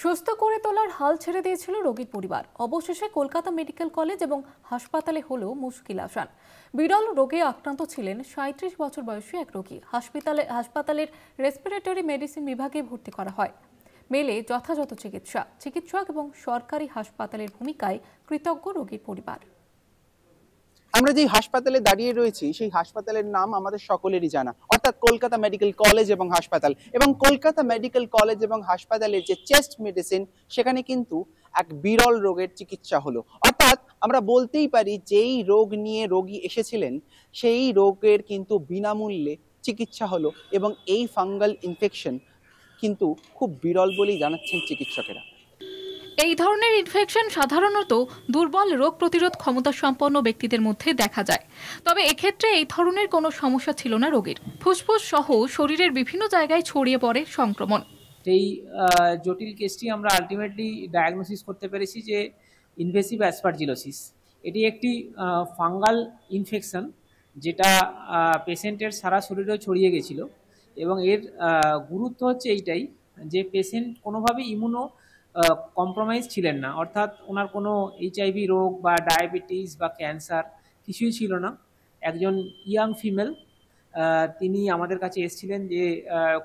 সুস্থ করে তোলার হাল ছেড়ে দিয়েছিল রোগীর পরিবার। অবশেষে কলকাতা মেডিকেল কলেজ এবং হাসপাতালে হলো মুশকিল আসান। বিরল রোগে আক্রান্ত ছিলেন ৩৭ বছর বয়সী এক রোগী। হাসপাতালের রেসপিরেটরি মেডিসিন বিভাগে ভর্তি করা হয়। মেলে যথাযথ চিকিৎসক এবং সরকারি হাসপাতালের ভূমিকায় কৃতজ্ঞ রোগীর পরিবার। আমরা যে হাসপাতালে দাঁড়িয়ে রয়েছি সেই হাসপাতালের নাম আমাদের সকলেরই জানা, অর্থাৎ কলকাতা মেডিকেল কলেজ এবং হাসপাতাল। এবং কলকাতা মেডিকেল কলেজ এবং হাসপাতালের যে চেস্ট মেডিসিন, সেখানে কিন্তু এক বিরল রোগের চিকিৎসা হলো। অর্থাৎ আমরা বলতেই পারি যেই রোগ নিয়ে রোগী এসেছিলেন সেই রোগের কিন্তু বিনামূল্যে চিকিৎসা হলো। এবং এই ফাঙ্গাল ইনফেকশন কিন্তু খুব বিরল বলেই জানাচ্ছেন চিকিৎসকেরা। এই ধরনের ইনফেকশন সাধারণত দুর্বল রোগ প্রতিরোধ ক্ষমতা সম্পন্ন ব্যক্তিদের মধ্যে দেখা যায়। তবে এক্ষেত্রে এই ধরনের কোনো সমস্যা ছিল না রোগীর। ফুসফুস সহ শরীরের বিভিন্ন জায়গায় ছড়িয়ে পড়ে সংক্রমণ। এই জটিল কেসটি আমরা আলটিমেটলি ডায়াগনোসিস করতে পেরেছি যে ইনভেসিভ অ্যাসপারজিলোসিস। এটি একটি ফাঙ্গাল ইনফেকশন যেটা পেশেন্টের সারা শরীরেও ছড়িয়ে গেছিলো। এবং এর গুরুত্ব হচ্ছে এইটাই যে পেশেন্ট কোনোভাবেই ইমিউনো কম্প্রোমাইজ ছিলেন না, অর্থাৎ ওনার কোনো HIV রোগ বা ডায়াবেটিস বা ক্যান্সার কিছুই ছিল না। একজন ইয়াং ফিমেল, তিনি আমাদের কাছে এসেছিলেন যে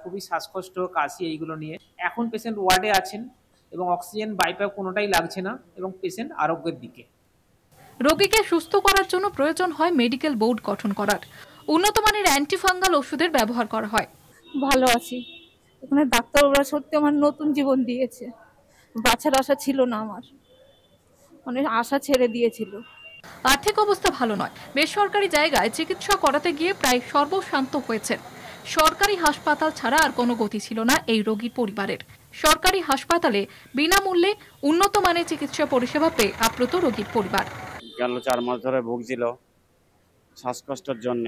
খুবই শ্বাসকষ্ট, কাশি এইগুলো নিয়ে। এখন পেশেন্ট ওয়ার্ডে আছেন এবং অক্সিজেন বাইপাপ কোনোটাই লাগছে না এবং পেশেন্ট আরোগ্যের দিকে। রোগীকে সুস্থ করার জন্য প্রয়োজন হয় মেডিকেল বোর্ড গঠন করার। উন্নত মানের অ্যান্টিফাঙ্গাল ওষুধের ব্যবহার করা হয়। ভালো আছি, এখানে ডাক্তাররা সত্যি আমার নতুন জীবন দিয়েছে। বাঁচার আশা ছিল না আমার, অনেক আশা ছেড়ে দিয়েছিল। আর্থিক অবস্থা ভালো নয়। বেসরকারি জায়গায় চিকিৎসা করাতে গিয়ে প্রায় সর্বশান্ত হয়েছেন। সরকারি হাসপাতাল ছাড়া আর কোনো গতি ছিল না এই রোগীর পরিবারের। সরকারি হাসপাতালে বিনামূল্যে উন্নত মানের চিকিৎসা পরিষেবা পেয়ে আপ্লুত রোগীর পরিবার। গেল 4 মাস ধরে ভুগছিল শ্বাসকষ্টের জন্য।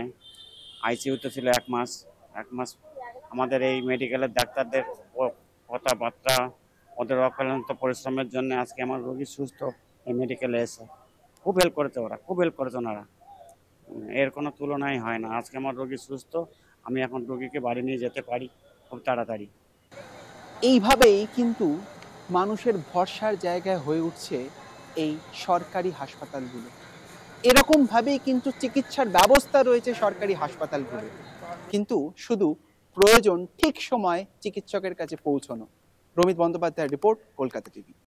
আইসিইউতে ছিল 1 মাস। আমাদের এই মেডিকেলের ডাক্তারদের কথাবার্তা, ওদের অক্লান্ত পরিশ্রমের জন্য আজকে আমার রোগী সুস্থ এই মেডিকেলে এসে। খুব হেল্প করেছে ওরা, খুব হেল্প করেছে ওনারা, এর কোনো তুলনাই হয় না। আজকে আমার রোগী সুস্থ, আমি এখন রোগীকে বাড়ি নিয়ে যেতে পারি খুব তাড়াতাড়ি। এইভাবেই কিন্তু মানুষের ভরসার জায়গায় হয়ে উঠছে এই সরকারি হাসপাতালগুলো। এরকমভাবেই কিন্তু চিকিৎসার ব্যবস্থা রয়েছে সরকারি হাসপাতালগুলো, কিন্তু শুধু প্রয়োজন ঠিক সময় চিকিৎসকের কাছে পৌঁছানো। রমিত বন্দ্যোপাধ্যায়ের রিপোর্ট, কলকাতা টিভি।